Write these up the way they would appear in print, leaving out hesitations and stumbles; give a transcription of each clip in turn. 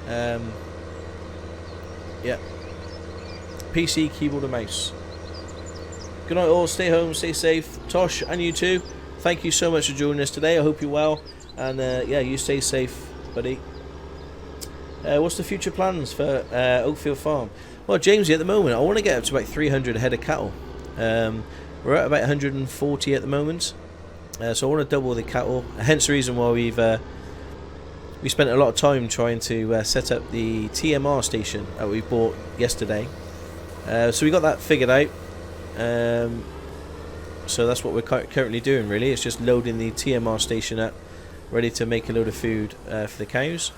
Yeah. PC, keyboard and mouse. Good night all, stay home, stay safe. Tosh, and you too, thank you so much for joining us today. I hope you're well, and yeah, you stay safe, buddy. What's the future plans for Oakfield Farm? Well, Jamesy, at the moment, I want to get up to about 300 head of cattle. We're at about 140 at the moment, so I want to double the cattle. Hence the reason why we spent a lot of time trying to set up the TMR station that we bought yesterday. So we got that figured out. So that's what we're currently doing. Really, it's just loading the TMR station up, ready to make a load of food for the cows.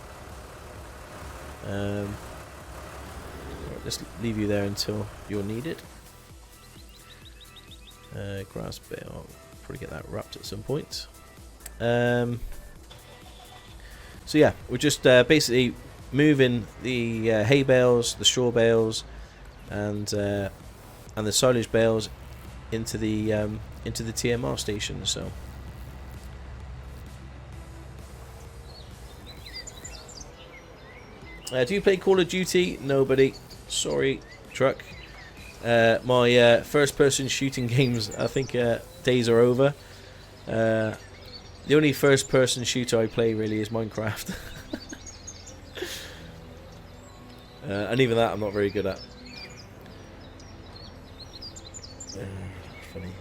Just leave you there until you're needed. Grass bale, I'll probably get that wrapped at some point. So yeah, we're just basically moving the hay bales, the straw bales, and the silage bales into the TMR station. So. Do you play Call of Duty? Nobody. Sorry, truck. My first-person shooting games, I think days are over. The only first-person shooter I play really is Minecraft. And even that I'm not very good at. Funny.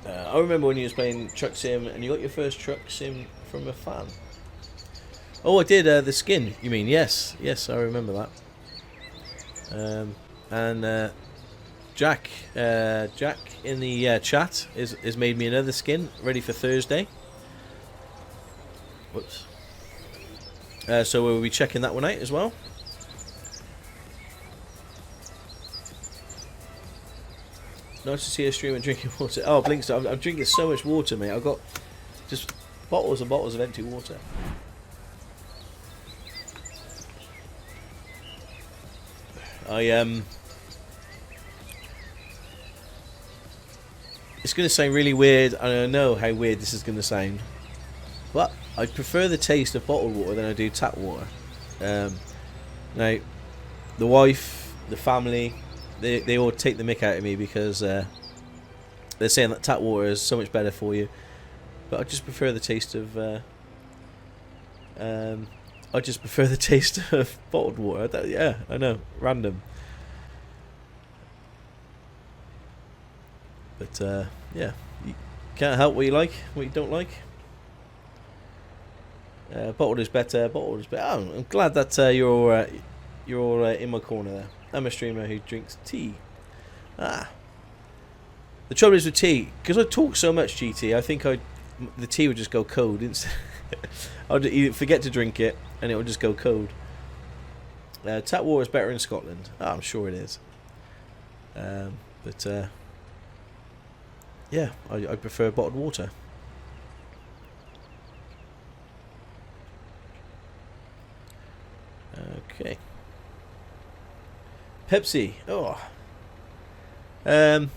I remember when you was playing Truck Sim and you got your first Truck Sim from a fan. Oh, I did, the skin, you mean? Yes, I remember that. And Jack in the chat has made me another skin ready for Thursday. Whoops. So we'll be checking that one out as well. Nice to see a streamer drinking water. Oh, Blinks, I'm drinking so much water, mate. I've got just bottles and bottles of empty water. It's going to sound really weird, and I know how weird this is going to sound, but I prefer the taste of bottled water than I do tap water. Now, the wife, the family, they all take the mick out of me because they're saying that tap water is so much better for you, but I just prefer the taste of bottled water. Yeah, I know, random. But yeah, you can't help what you like, what you don't like. Bottled is better. Bottled is better. Oh, I'm glad that you're all in my corner there. I'm a streamer who drinks tea. The trouble is with tea, because I talk so much, GT. I think the tea would just go cold. I'd forget to drink it, and it would just go cold. Tap water is better in Scotland. I'm sure it is. But yeah, I prefer bottled water. Okay. Pepsi. Oh. I'm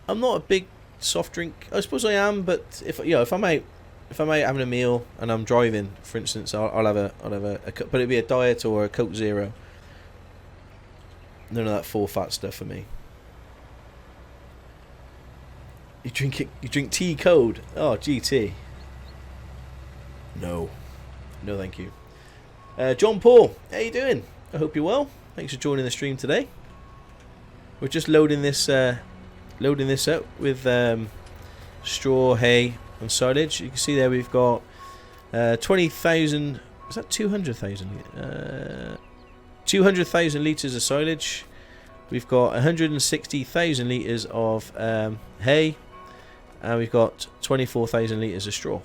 not a big soft drink. I suppose I am, but if I'm out having a meal and I'm driving, for instance, I'll have a but it'd be a diet or a Coke Zero. None of that full fat stuff for me. You drink tea cold? Oh, GT. No, thank you. John Paul, how you doing? I hope you're well. Thanks for joining the stream today. We're just loading this up with straw, hay, and silage. You can see there we've got 20,000. Is that 200,000? 200,000 litres of silage. We've got 160,000 litres of hay, and we've got 24,000 litres of straw.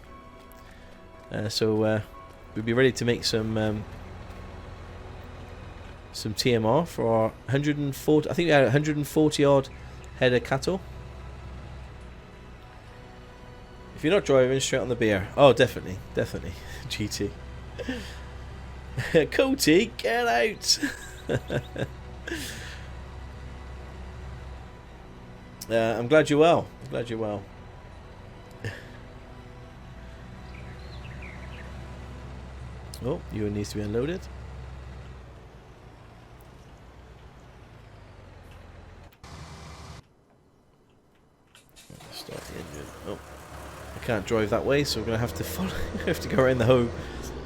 So we'll be ready to make some TMR for our 140. I think we had 140 odd head of cattle. If you're not driving, straight on the beer. Oh, definitely, GT. Cody, get out! I'm glad you're well. I'm glad you're well. Oh, you needs to be unloaded. Start the engine. Oh, I can't drive that way, so we're gonna have to follow. Have to go around the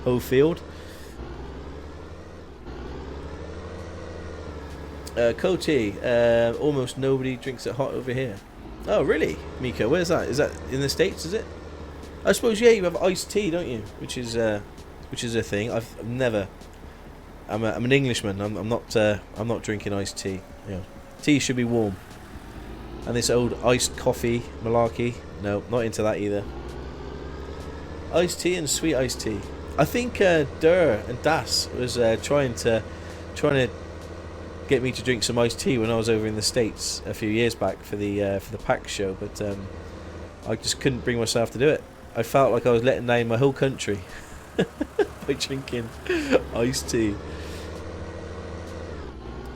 whole field. Coty, almost nobody drinks it hot over here. Oh, really, Miko? Where's that? Is that in the States? Is it? I suppose, yeah. You have iced tea, don't you? Which is a thing. I've never. I'm an Englishman. I'm not drinking iced tea. You know, tea should be warm. And this old iced coffee malarkey. No, not into that either. Iced tea and sweet iced tea. I think Durr and Das was trying to get me to drink some iced tea when I was over in the States a few years back for the PAX show, but I just couldn't bring myself to do it. I felt like I was letting down my whole country by drinking iced tea.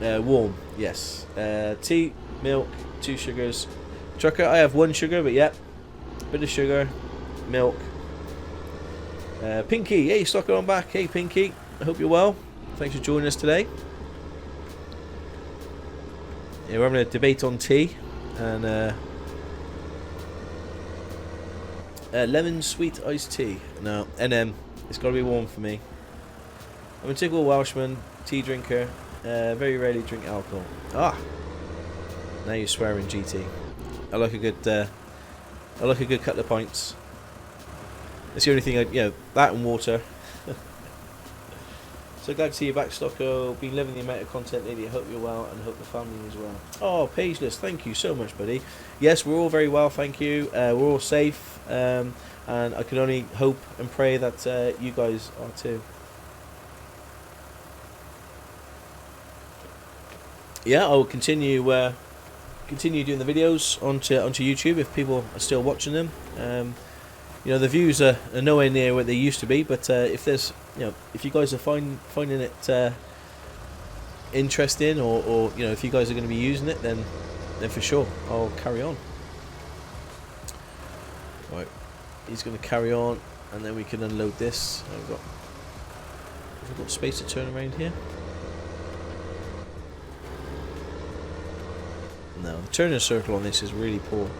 Warm, yes. Tea, milk, 2 sugars. Trucker, I have 1 sugar, but yeah, bit of sugar, milk. Pinky, hey, Stocker on back. Hey, Pinky, I hope you're well. Thanks for joining us today. Yeah, we're having a debate on tea, and lemon sweet iced tea. No, NM. It's got to be warm for me. I'm a typical Welshman, tea drinker. Very rarely drink alcohol. Ah, now you're swearing, GT. I like a good couple of pints. That's the only thing that and water. So glad to see you back, Stocko. Been loving the amount of content lately. I hope you're well and hope the family is well. Oh, Pageless, thank you so much, buddy. Yes, we're all very well, thank you. We're all safe, and I can only hope and pray that you guys are too. Yeah, I'll continue doing the videos onto YouTube if people are still watching them. The views are nowhere near what they used to be, but if there's, if you guys are finding it interesting, or if you guys are going to be using it, then for sure I'll carry on. Right, he's going to carry on, and then we can unload this. Have we got space to turn around here? No, the turning circle on this is really poor.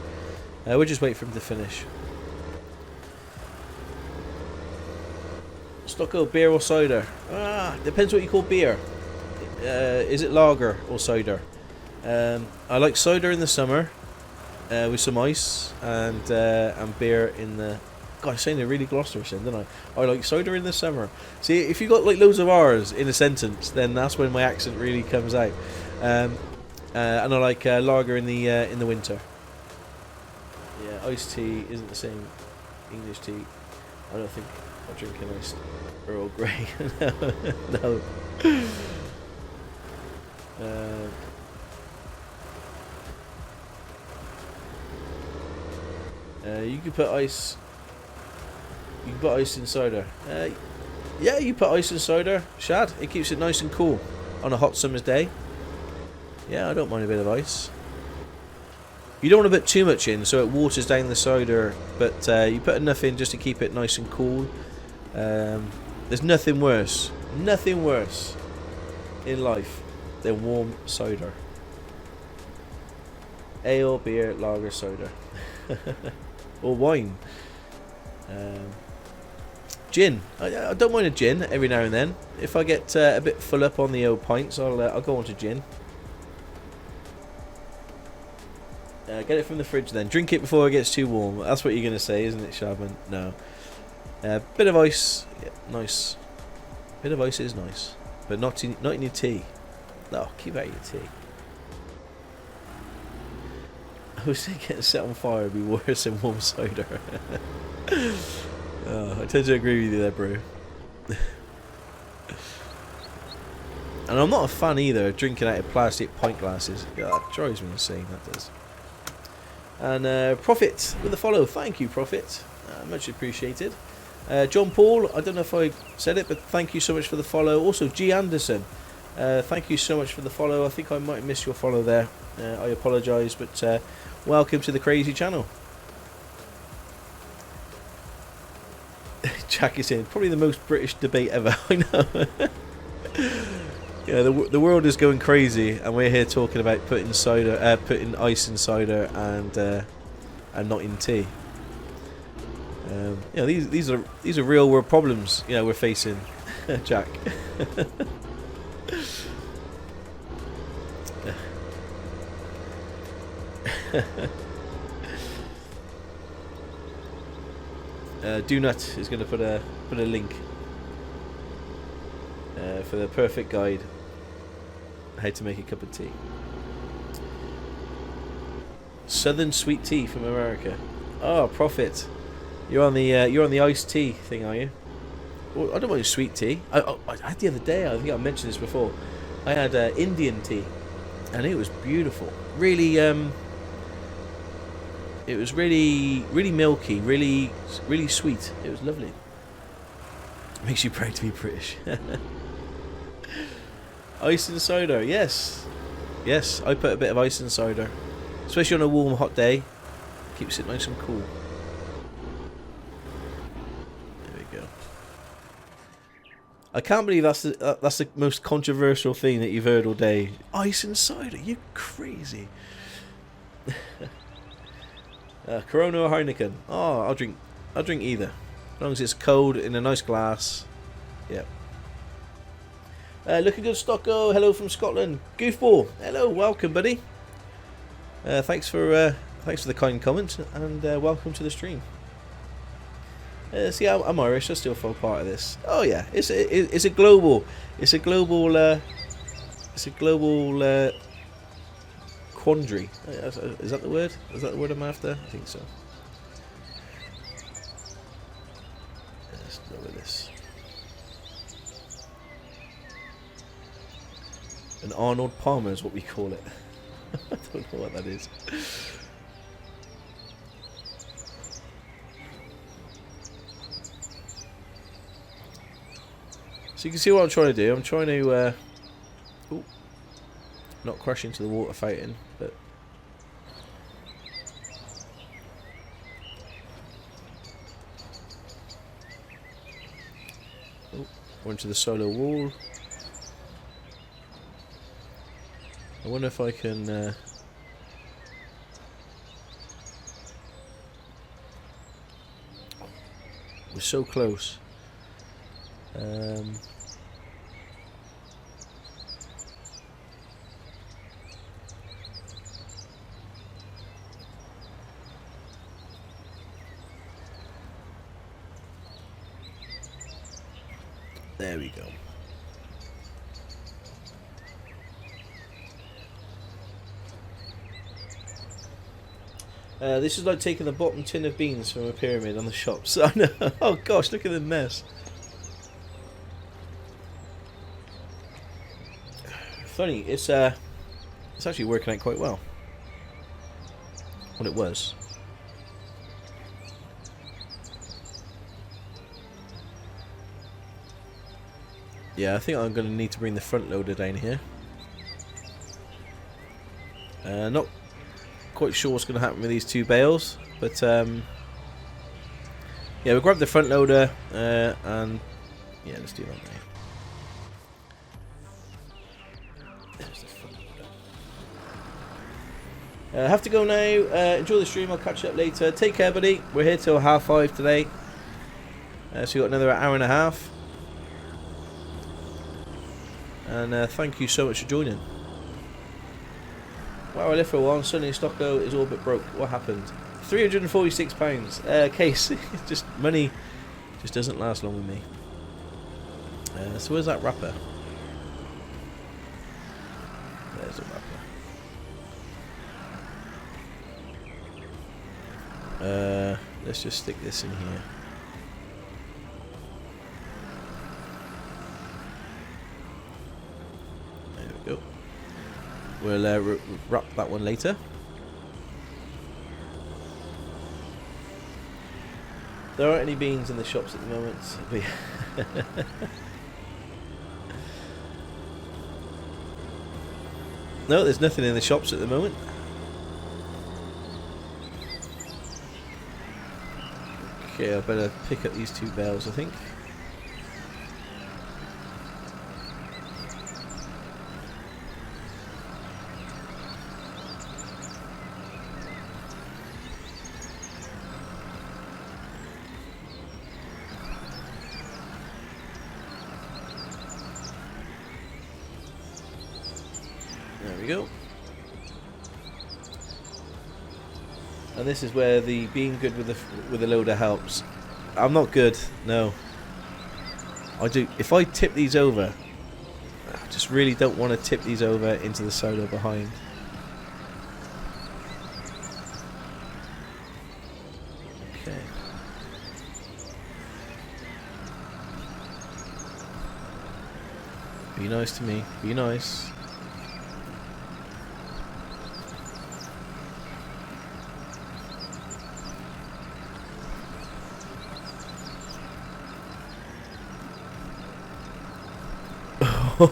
We'll just wait for him to finish. Stocko, beer or cider? Depends what you call beer. Is it lager or cider? I like cider in the summer with some ice, and beer in the... God, I'm saying it really Gloucester, don't I? I like cider in the summer. See, if you got like loads of R's in a sentence, then that's when my accent really comes out. And I like lager in the winter. Yeah, iced tea isn't the same English tea. I don't think I'll drink an iced Earl Grey. No. You can put ice. You can put ice in cider. Yeah, you put ice in cider, Shad. It keeps it nice and cool on a hot summer's day. Yeah, I don't mind a bit of ice. You don't want to put too much in, so it waters down the cider, but you put enough in just to keep it nice and cool. There's nothing worse in life than warm cider. Ale, beer, lager, cider. Or wine. Gin. I don't mind a gin every now and then. If I get a bit full up on the old pints, I'll go on to gin. Get it from the fridge then. Drink it before it gets too warm. That's what you're going to say, isn't it, Shabman? No. Bit of ice. Yeah, nice. Bit of ice is nice. But not in your tea. No, keep out your tea. I was thinking getting set on fire would be worse than warm cider. I tend to agree with you there, bro. And I'm not a fan either of drinking out of plastic pint glasses. Yeah, that drives me insane, that does. And Prophet with a follow. Thank you, Prophet. Much appreciated. John Paul, I don't know if I said it, but thank you so much for the follow. Also, G. Anderson. Thank you so much for the follow. I think I might miss your follow there. I apologise, but welcome to the crazy channel. Jack is in. Probably the most British debate ever. I know. Yeah, the world is going crazy, and we're here talking about putting ice in cider and not in tea. You know, these are real world problems. You know, we're facing, Jack. Donut is going to put a link for the perfect guide how to make a cup of tea. Southern sweet tea from America. Oh, Prophet, you're on the iced tea thing, are you? Well, I don't want sweet tea. I had the other day. I think I mentioned this before. I had Indian tea, and it was beautiful. Really, it was really milky, really sweet. It was lovely. Makes you proud to be British. Ice and cider, yes. Yes, I put a bit of ice and cider. Especially on a warm, hot day. Keeps it nice and cool. There we go. I can't believe that's the most controversial thing that you've heard all day. Ice and cider, you crazy. Corona or Heineken? Oh, I'll drink either. As long as it's cold in a nice glass. Yep. Looking good, Stocko. Hello from Scotland. Goofball. Hello, welcome, buddy. Thanks for the kind comment, and welcome to the stream. See, I'm Irish. I still feel part of this. Oh yeah, it's a global quandary. Is that the word? Is that the word I'm after? I think so. Let's go with this. An Arnold Palmer is what we call it. I don't know what that is. So you can see what I'm trying to do. I'm trying to not crash into the water fountain, but we're into the solo wall. I wonder if I can we're so close. There we go. This is like taking the bottom tin of beans from a pyramid on the shops. I know. Oh gosh, look at the mess. Funny, it's actually working out quite well. Well, it was. Yeah, I think I'm going to need to bring the front loader down here. Not quite sure what's going to happen with these two bales, but yeah, we'll grab the front loader and yeah, let's do that now. There's the front loader. I have to go now. Enjoy the stream. I'll catch you up later. Take care, buddy. We're here till 5:30 today, so we've got another hour and a half. And thank you so much for joining. Wow, I lived for a while and suddenly Stocko is all but broke. What happened? £346. Case. Just money just doesn't last long with me. So where's that wrapper? There's the wrapper. Let's just stick this in here. We'll wrap that one later. There aren't any beans in the shops at the moment. No, there's nothing in the shops at the moment. Okay, I better pick up these 2 bales, I think. There we go. And this is where the being good with the loader helps. I'm not good, no. I do. If I tip these over, I just really don't want to tip these over into the silo behind. Okay. Be nice to me. Be nice.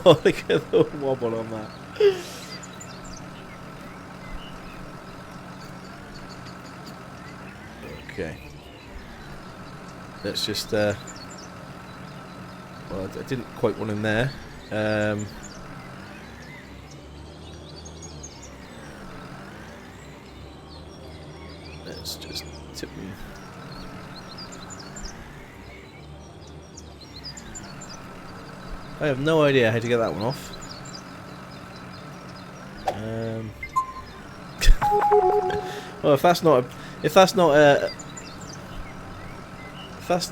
Look at the wobble on that. Okay. Let's just well, I didn't quite want him there. Let's just tip him. I have no idea how to get that one off. Well, if that's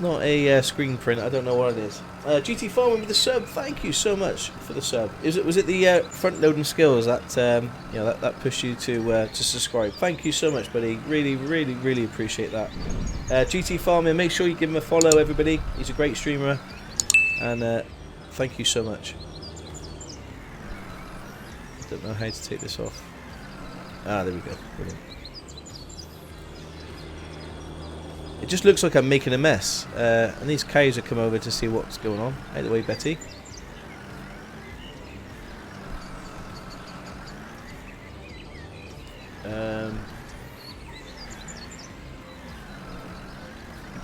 not a screen print, I don't know what it is. GT Farming with the sub. Thank you so much for the sub. Was it the front loading skills that that pushed you to subscribe? Thank you so much, buddy. Really appreciate that. GT Farming, make sure you give him a follow, everybody. He's a great streamer, and thank you so much. Don't know how to take this off. Ah, there we go. Brilliant. It just looks like I'm making a mess, and these cows have come over to see what's going on. Out of the way, Betty.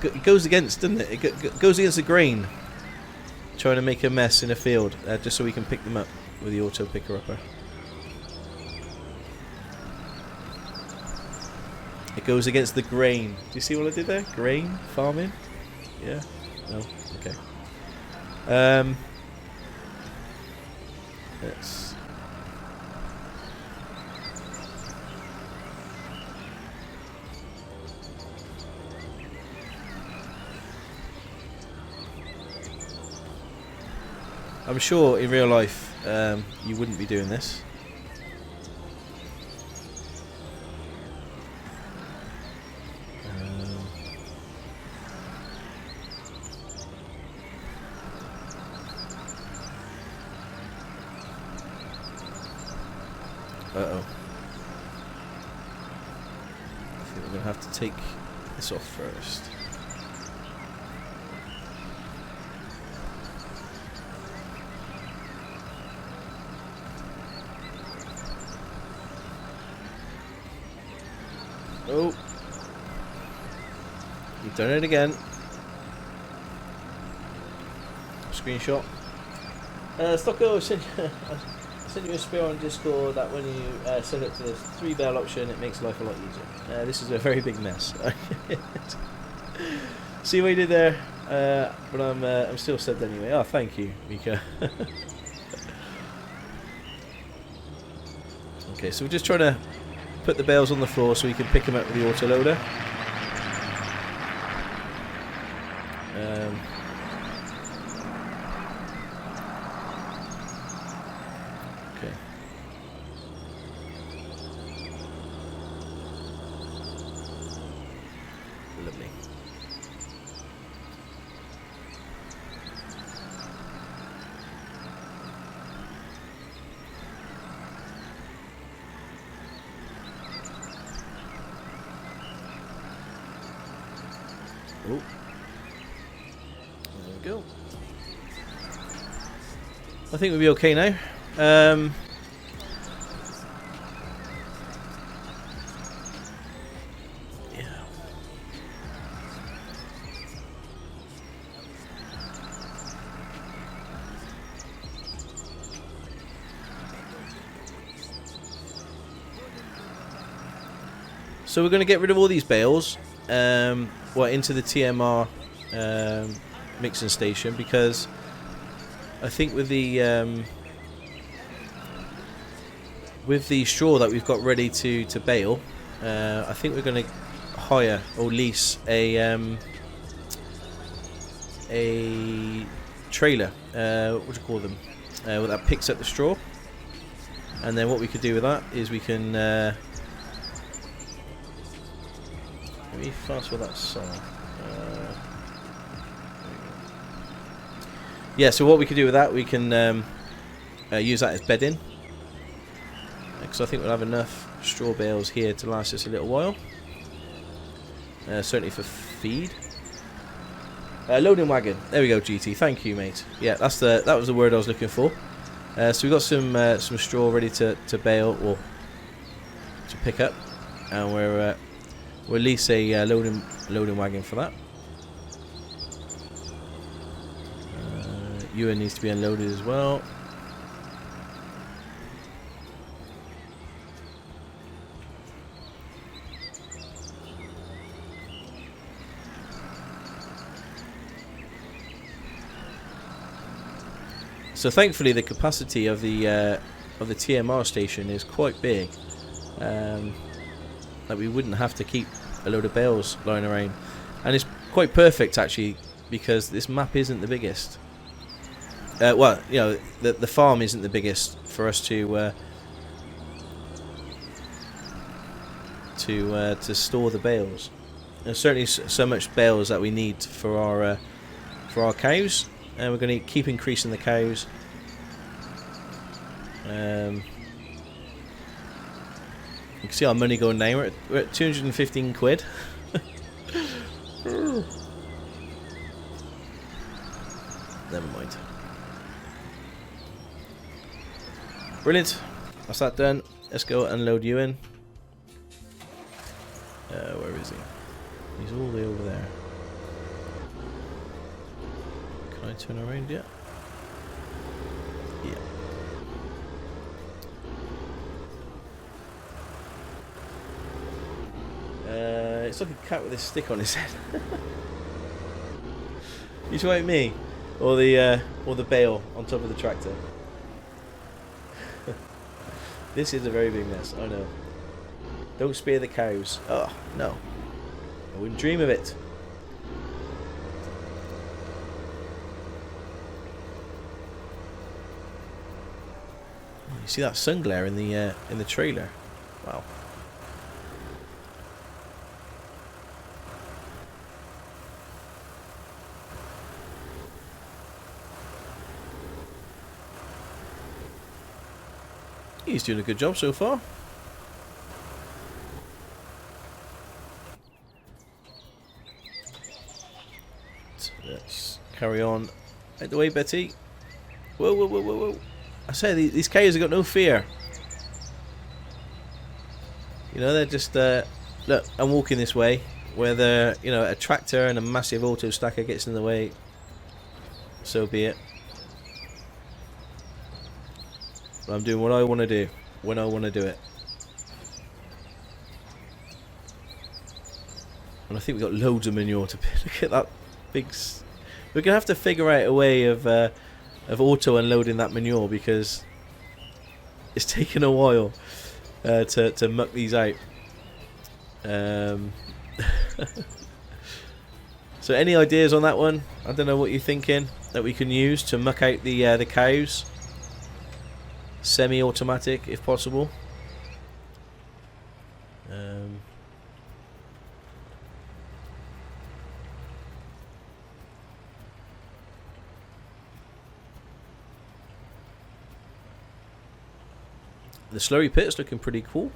It goes against, doesn't it? It goes against the grain. Trying to make a mess in a field, just so we can pick them up with the auto picker upper. It goes against the grain. Do you see what I did there? Grain farming? Yeah? No? Okay. Let's... I'm sure in real life you wouldn't be doing this. Uh-oh. I think we're going to have to take this off first. Oh. You've done it again. Screenshot. Stocko, I sent you a spare on Discord that when you set it to the 3 bell option, it makes life a lot easier. This is a very big mess. See what you did there? But I'm still subbed anyway. Oh, thank you, Mika. Okay, so we're just trying to put the bales on the floor so we can pick them up with the autoloader. Okay. Lovely. Oh. There we go. I think we'll be okay now. So we're going to get rid of all these bales, into the TMR mixing station, because I think with the straw that we've got ready to bale, I think we're going to hire or lease a trailer. What do you call them? That picks up the straw, and then what we could do with that is we can. Let me fast forward that song. Yeah, so what we could do with that, we can use that as bedding, because I think we'll have enough straw bales here to last us a little while. Certainly for feed. Loading wagon. There we go, GT. Thank you, mate. Yeah, that was the word I was looking for. So we've got some straw ready to bale or to pick up, and we'll lease a loading wagon for that. Ewan needs to be unloaded as well. So thankfully the capacity of the TMR station is quite big, that we wouldn't have to keep a load of bales lying around, and it's quite perfect actually, because this map isn't the biggest. Well, you know, the farm isn't the biggest for us to store the bales. There's certainly so much bales that we need for our cows, and we're going to keep increasing the cows. You can see our money going down. We're at 215 quid. Never mind. Brilliant. That's that done. Let's go unload Ewan. Where is he? He's all the way over there. Can I turn around yet? Yeah. It's like a cat with a stick on his head. You talking about me, or the bale on top of the tractor? This is a very big mess. I know. Don't spear the cows. Oh no, I wouldn't dream of it. You see that sun glare in the trailer? Wow. He's doing a good job so far. So let's carry on. Out the way, Betty. Whoa, whoa, whoa, whoa, whoa. I say, these cows have got no fear. You know, they're just... look, I'm walking this way. Whether, you know, a tractor and a massive auto stacker gets in the way, so be it. But I'm doing what I want to do, when I want to do it. And I think we've got loads of manure to look at that big... We're going to have to figure out a way of auto unloading that manure, because it's taken a while to muck these out. So any ideas on that one? I don't know what you're thinking that we can use to muck out the cows. Semi-automatic, if possible. The slurry pit's looking pretty cool.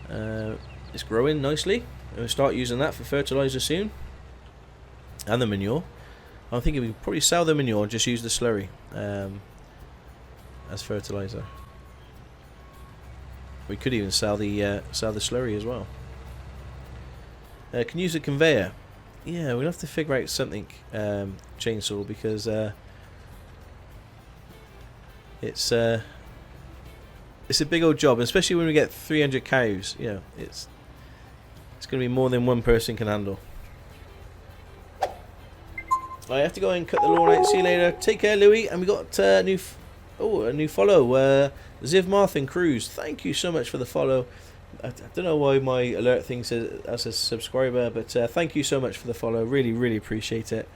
It's growing nicely. We'll start using that for fertilizer soon, and the manure. I'm thinking we could probably sell the manure and just use the slurry as fertilizer. We could even sell the slurry as well. Can use a conveyor. Yeah, we'll have to figure out something, chainsaw, because it's a big old job, especially when we get 300 cows. You know, it's It's going to be more than one person can handle. I have to go and cut the lawn out. See you later. Take care, Louis. And we got a new follow. Ziv Marthin Cruz. Thank you so much for the follow. I don't know why my alert thing says as a subscriber, but thank you so much for the follow. Really, really appreciate it.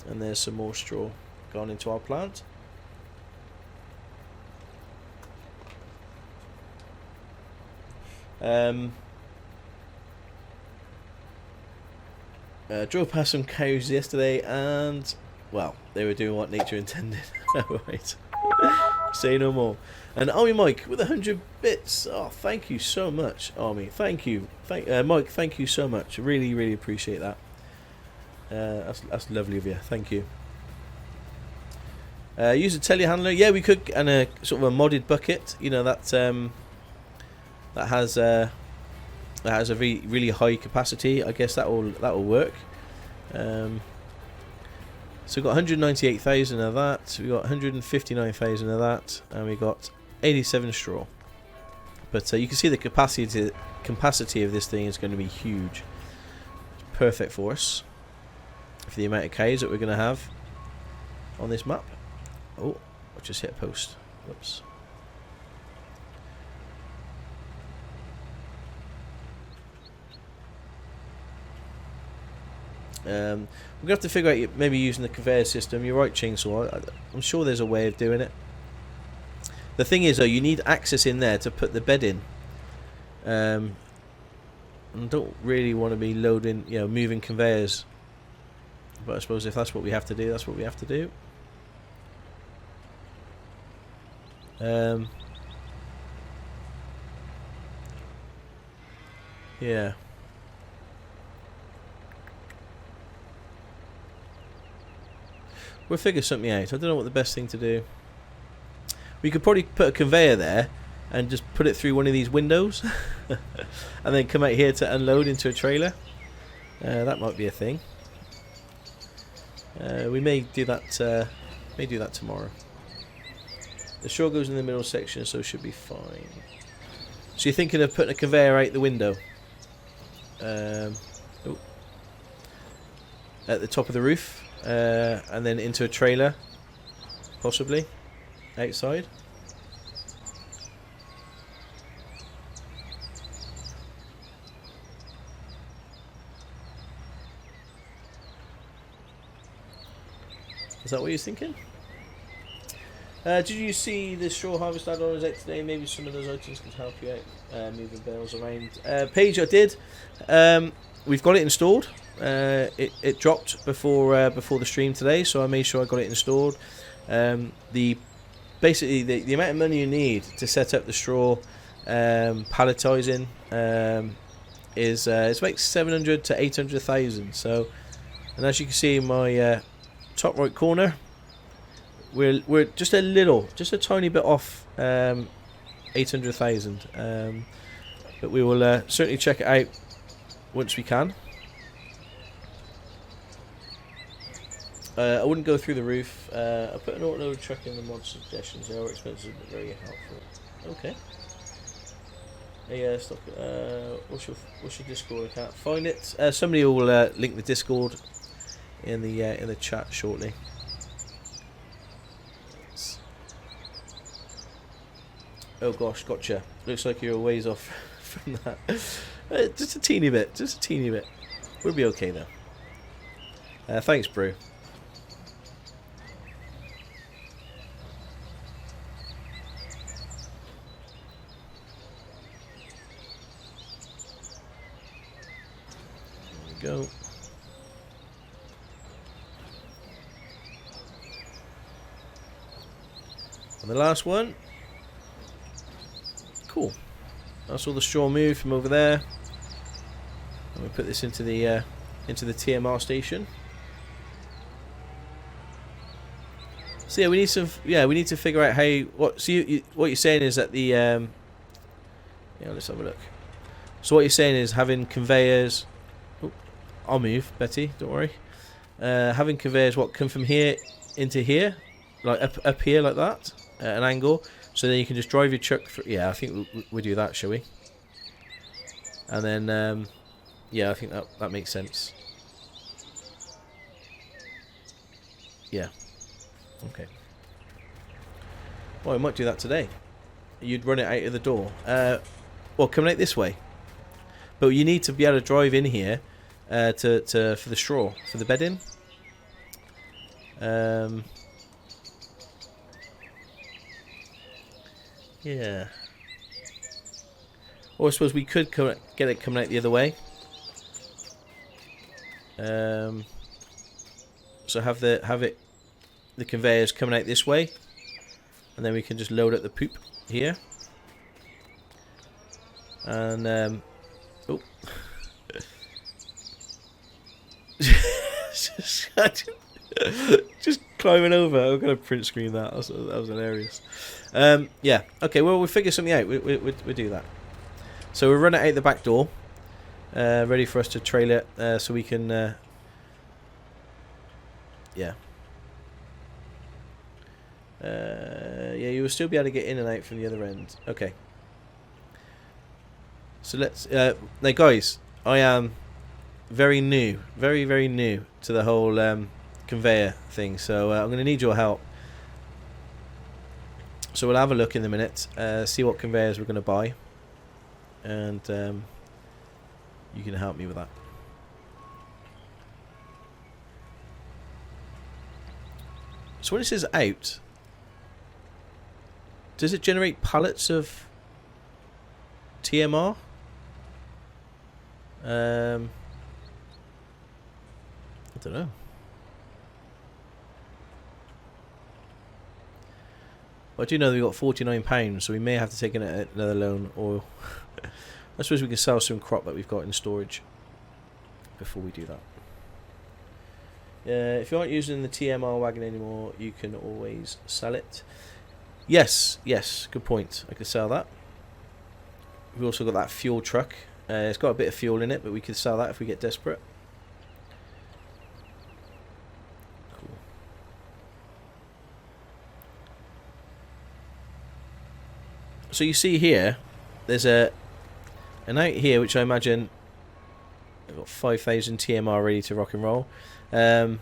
And there's some more straw gone into our plant. Drove past some cows yesterday, and well, they were doing what nature intended. Right. Say no more. And Army Mike with 100 bits. Oh, thank you so much, Army. Thank you, Mike. Thank you so much. Really, really appreciate that. That's lovely of you. Thank you. Use a telehandler. Yeah, we could, and a sort of a modded bucket. You know that has a really high capacity. I guess that will work. So we've got 198,000 of that. We've got 159,000 of that, and we got 87 straw. But you can see the capacity of this thing is going to be huge. It's perfect for us for the amount of cows that we're going to have on this map. Oh, I just hit a post. Whoops. We're going to have to figure out maybe using the conveyor system. You're right, Chainsaw. I'm sure there's a way of doing it. The thing is, though, you need access in there to put the bed in. I don't really want to be loading, moving conveyors. But I suppose if that's what we have to do, that's what we have to do. Yeah. We'll figure something out. I don't know what the best thing to do. We could probably put a conveyor there and just put it through one of these windows and then come out here to unload into a trailer. That might be a thing. We may do that tomorrow. The straw goes in the middle section, so it should be fine. So you're thinking of putting a conveyor out the window? At the top of the roof? And then into a trailer, possibly outside. Is that what you're thinking? Did you see the straw harvest add-on is out today? Maybe some of those items could help you out moving bales around. Paige, I did. We've got it installed. It dropped before the stream today, so I made sure I got it installed. Basically the amount of money you need to set up the straw palletizing is it's like 700 to 800,000. So, and as you can see in my top right corner, we're just a tiny bit off 800,000. But we will certainly check it out once we can. I wouldn't go through the roof. I put an autoload truck in the mod suggestions. They are expensive but very helpful. Okay. Yeah, stock. What's your Discord? I can't find it. Somebody will link the Discord in the chat shortly. Oh gosh, gotcha. Looks like you're a ways off from that. Just a teeny bit. Just a teeny bit. We'll be okay though. Thanks, Brew. Go. And the last one. Cool. That's all the straw moved from over there. And we put this into the TMR station. So yeah, we need to figure out how what you're saying is that the let's have a look. So what you're saying is having conveyors. I'll move, Betty, don't worry. Having conveyors come from here into here, like up here like that, at an angle, so then you can just drive your truck through. Yeah, I think we'll do that, shall we? And then Yeah, I think that makes sense. Yeah. Okay. Well, I might do that today. You'd run it out of the door. Well, coming out this way. But you need to be able to drive in here for the straw, for the bedding. Yeah. Or I suppose we could get it coming out the other way. So have the conveyors coming out this way, and then we can just load up the poop here. And oh, just climbing over. I'm gonna print screen that. That was hilarious. Yeah. Okay. Well, we'll figure something out. We do that. So we'll run it out the back door, ready for us to trail it, so we can. Yeah. Yeah, you will still be able to get in and out from the other end. Okay. So let's. Now, guys, I am very new, very new to the whole conveyor thing. So I'm going to need your help. So we'll have a look in a minute, see what conveyors we're going to buy, and you can help me with that. So when it says out, does it generate pallets of TMR? I don't know. Well, I do know that we've got £49, so we may have to take another loan, or I suppose we can sell some crop that we've got in storage before we do that. If you aren't using the TMR wagon anymore, you can always sell it. Yes, good point. I could sell that. We've also got that fuel truck. It's got a bit of fuel in it, but we could sell that if we get desperate. Cool. So you see here, there's an out here, which I imagine I've got 5,000 TMR ready to rock and roll. To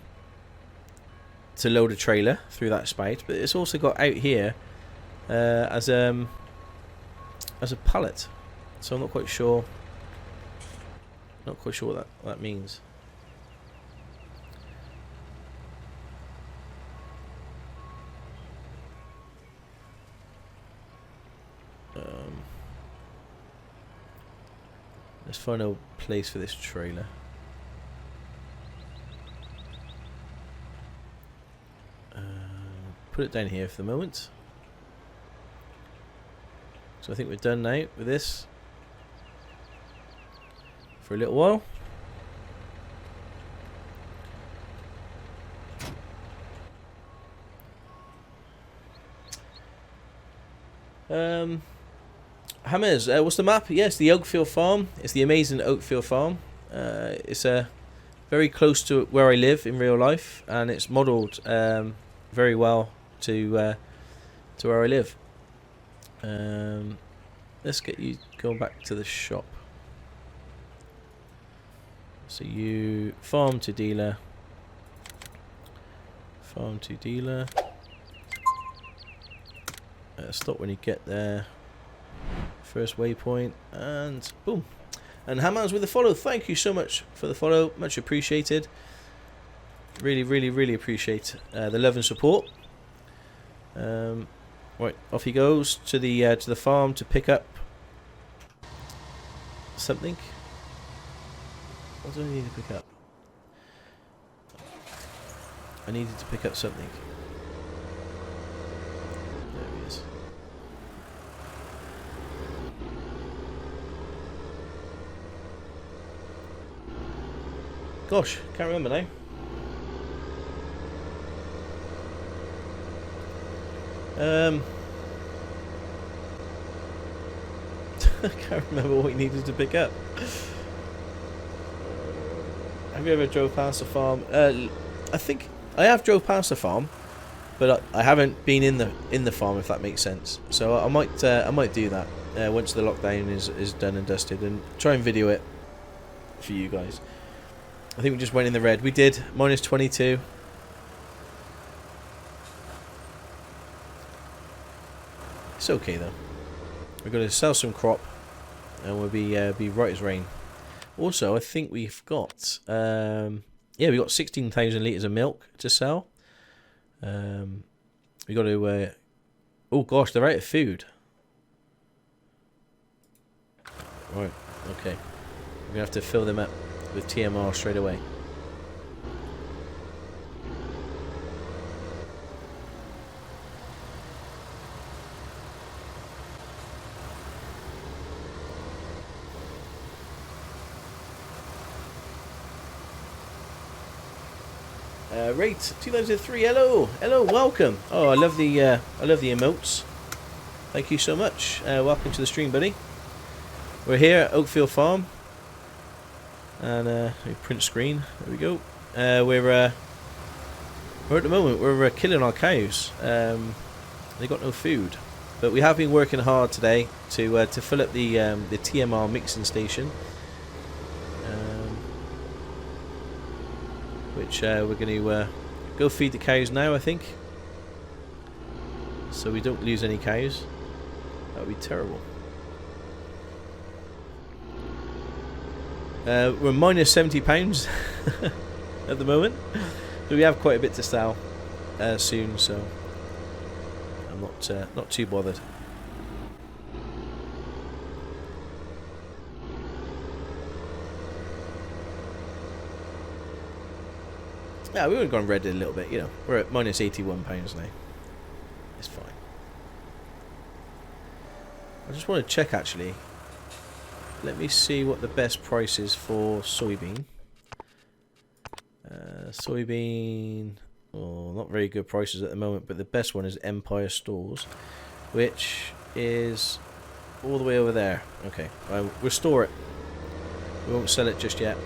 load a trailer through that spout, but it's also got out here as a pallet. So I'm not quite sure. What that means. Let's find a place for this trailer. Put it down here for the moment. So I think we're done now with this for a little while. Hammers, what's the map? Yes, the Oakfield Farm. It's the amazing Oakfield Farm. It's very close to where I live in real life, and it's modelled very well to where I live. Let's get you going back to the shop. So you farm to dealer. Stop when you get there. First waypoint, and boom. And Hammers with the follow. Thank you so much for the follow. Much appreciated. Really appreciate the love and support. Right, off he goes to the farm to pick up something. What do I need to pick up? I needed to pick up something. There he is. Gosh, can't remember now. I can't remember what we needed to pick up. Have you ever drove past a farm? I think I have drove past a farm, but I haven't been in the farm, if that makes sense. So I might do that once the lockdown is done and dusted, and try and video it for you guys. I think we just went in the red. We did. Minus 22. It's okay though. We're going to sell some crop, and we'll be right as rain. Also, I think we've got yeah, we got 16,000 litres of milk to sell. We got to oh gosh, they're out of food. Right, okay. We're gonna have to fill them up with TMR straight away. Rate 2003. Hello, welcome. Oh, I love the emotes. Thank you so much. Welcome to the stream, buddy. We're here at Oakfield Farm, and let me print screen. There we go. We're at the moment we're killing our cows. They got no food, but we have been working hard today to fill up the TMR mixing station. Which we're going to go feed the cows now, I think, so we don't lose any cows. That would be terrible. We're minus £70 at the moment, so we have quite a bit to sell soon. So I'm not too bothered. Yeah, we would have gone red a little bit, you know. We're at minus £81 now. It's fine. I just want to check actually. Let me see what the best price is for soybean. Soybean, oh, not very good prices at the moment, but the best one is Empire Stores, which is all the way over there. Okay, we'll store it. We won't sell it just yet.